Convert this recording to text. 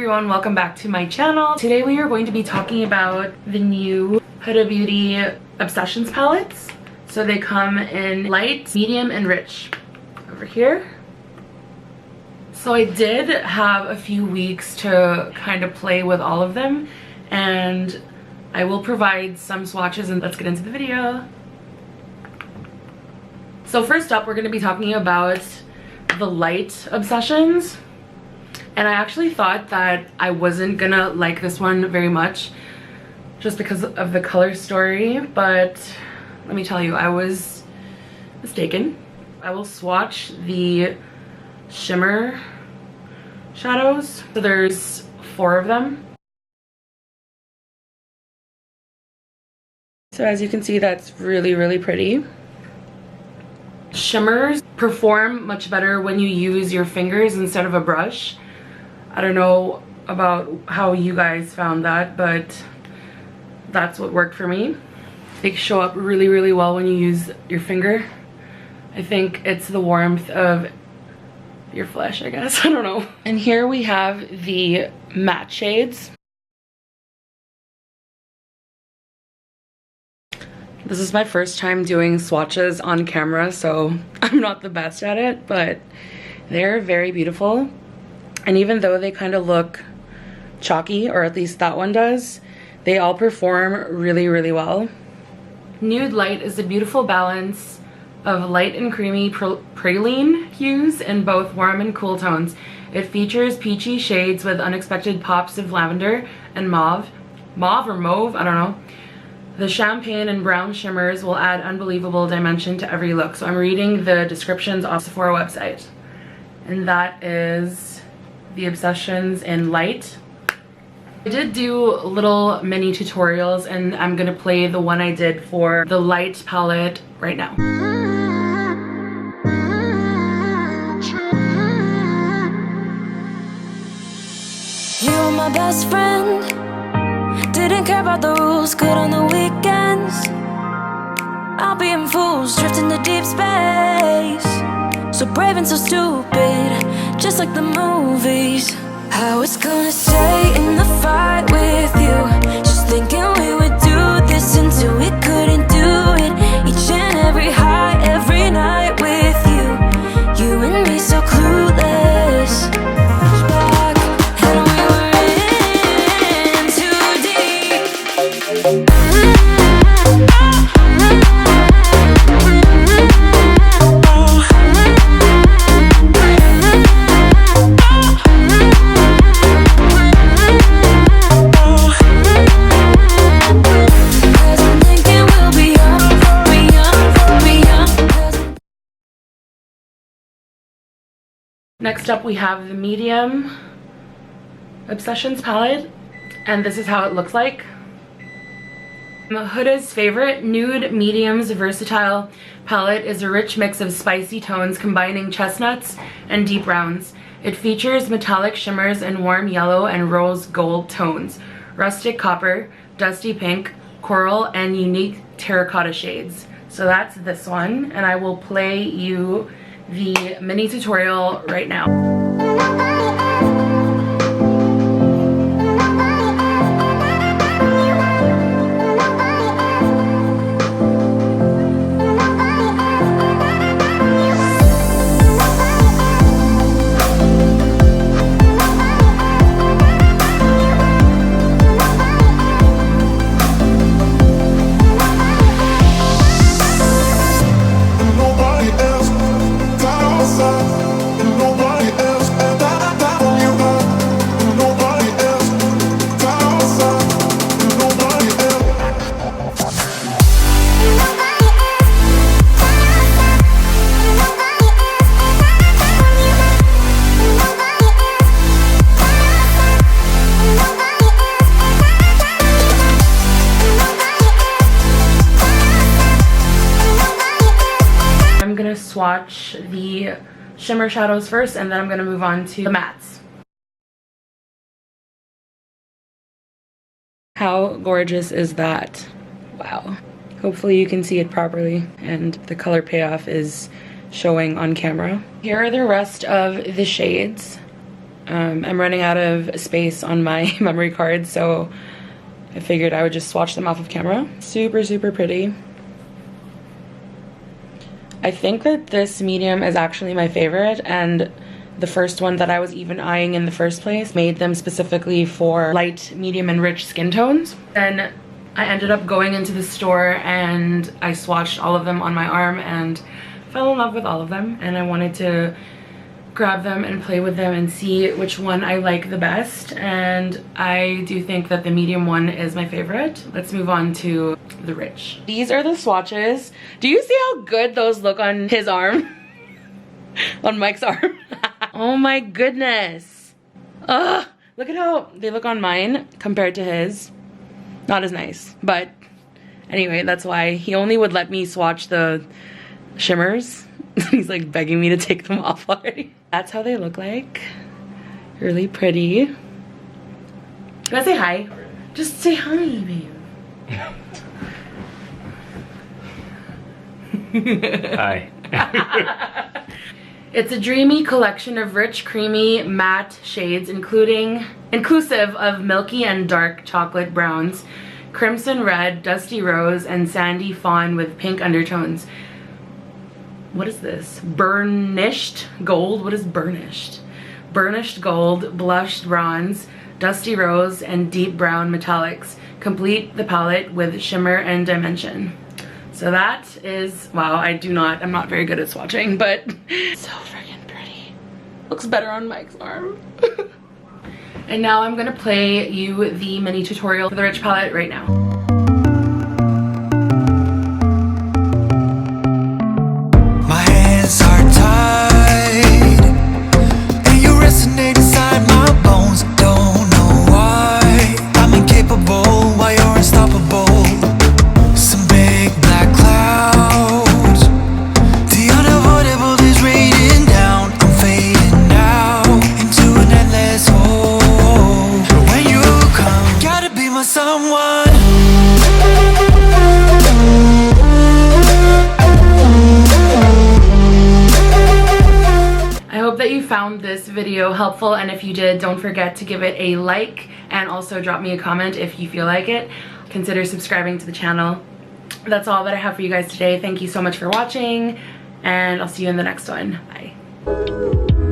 everyone, welcome back to my channel. Today we are going to be talking about the new Huda Beauty Obsessions palettes. So they come in light, medium, and rich. Over here. So I did have a few weeks to kind of play with all of them, and I will provide some swatches, and let's get into the video. So first up, we're going to be talking about the light Obsessions. And I actually thought that I wasn't gonna like this one very much just because of the color story, but let me tell you, I was mistaken. I will swatch the shimmer shadows. So there's 4 of them. So as you can see, that's really, really pretty. Shimmers perform much better when you use your fingers instead of a brush. I don't know about how you guys found that, but that's what worked for me. They show up really, really well when you use your finger. I think it's the warmth of your flesh, I guess. I don't know. And here we have the matte shades. This is my first time doing swatches on camera, so I'm not the best at it, but they're very beautiful. And even though they kind of look chalky, or at least that one does, they all perform really, really well. Nude Light is a beautiful balance of light and creamy praline hues in both warm and cool tones. It features peachy shades with unexpected pops of lavender and mauve. Mauve or mauve, I don't know. The champagne and brown shimmers will add unbelievable dimension to every look. So I'm reading the descriptions off the Sephora website. And that is the Obsessions in light. I did do little mini tutorials, and I'm gonna play the one I did for the light palette right now. You were my best friend, didn't care about the rules, good on the weekends. I'll be in fools, drifting to deep space. So brave and so stupid, just like the movies. I was gonna stay in the fight with you, just thinking we would do this until we couldn't do it. Each and every high, every night with you, you and me so clueless. Back, and we were in too deep. Next up, we have the medium Obsessions palette, and this is how it looks like. Huda's favorite Nude Medium's versatile palette is a rich mix of spicy tones combining chestnuts and deep browns. It features metallic shimmers in warm yellow and rose gold tones, rustic copper, dusty pink, coral, and unique terracotta shades. So that's this one, and I will play you the mini tutorial right now. Swatch the shimmer shadows first, and then I'm going to move on to the mattes. How gorgeous is that? Wow. Hopefully you can see it properly and the color payoff is showing on camera. Here are the rest of the shades. I'm running out of space on my memory card, so I figured I would just swatch them off of camera. Super, super pretty. I think that this medium is actually my favorite, and the first one that I was even eyeing in the first place. Made them specifically for light, medium, and rich skin tones. Then I ended up going into the store and I swatched all of them on my arm and fell in love with all of them, and I wanted to grab them and play with them and see which one I like the best, and I do think that the medium one is my favorite. Let's move on to the rich. These are the swatches. Do you see how good those look on his arm? On Mike's arm. Oh my goodness. Ugh, look at how they look on mine compared to his. Not as nice, but anyway, that's why he only would let me swatch the shimmers. He's like begging me to take them off already. That's how they look like. Really pretty. You wanna say hi? Just say hi, babe. Hi. It's a dreamy collection of rich, creamy, matte shades, inclusive of milky and dark chocolate browns, crimson red, dusty rose, and sandy fawn with pink undertones. What is this? Burnished gold? What is burnished? Burnished gold, blushed bronze, dusty rose, and deep brown metallics complete the palette with shimmer and dimension. So that is, wow, I'm not very good at swatching, but so freaking pretty. Looks better on Mike's arm. And now I'm gonna play you the mini tutorial for the Rich palette right now. My hands are tied, and you resonate inside my bones. Don't know why I'm incapable while you're unstoppable. Some big black clouds, the unavoidable is raining down. I'm fading out into an endless hole. But when you come, gotta be my someone. I hope that you found this video helpful, and if you did, don't forget to give it a like and also drop me a comment if you feel like it. Consider subscribing to the channel. That's all that I have for you guys today. Thank you so much for watching, and I'll see you in the next one. Bye.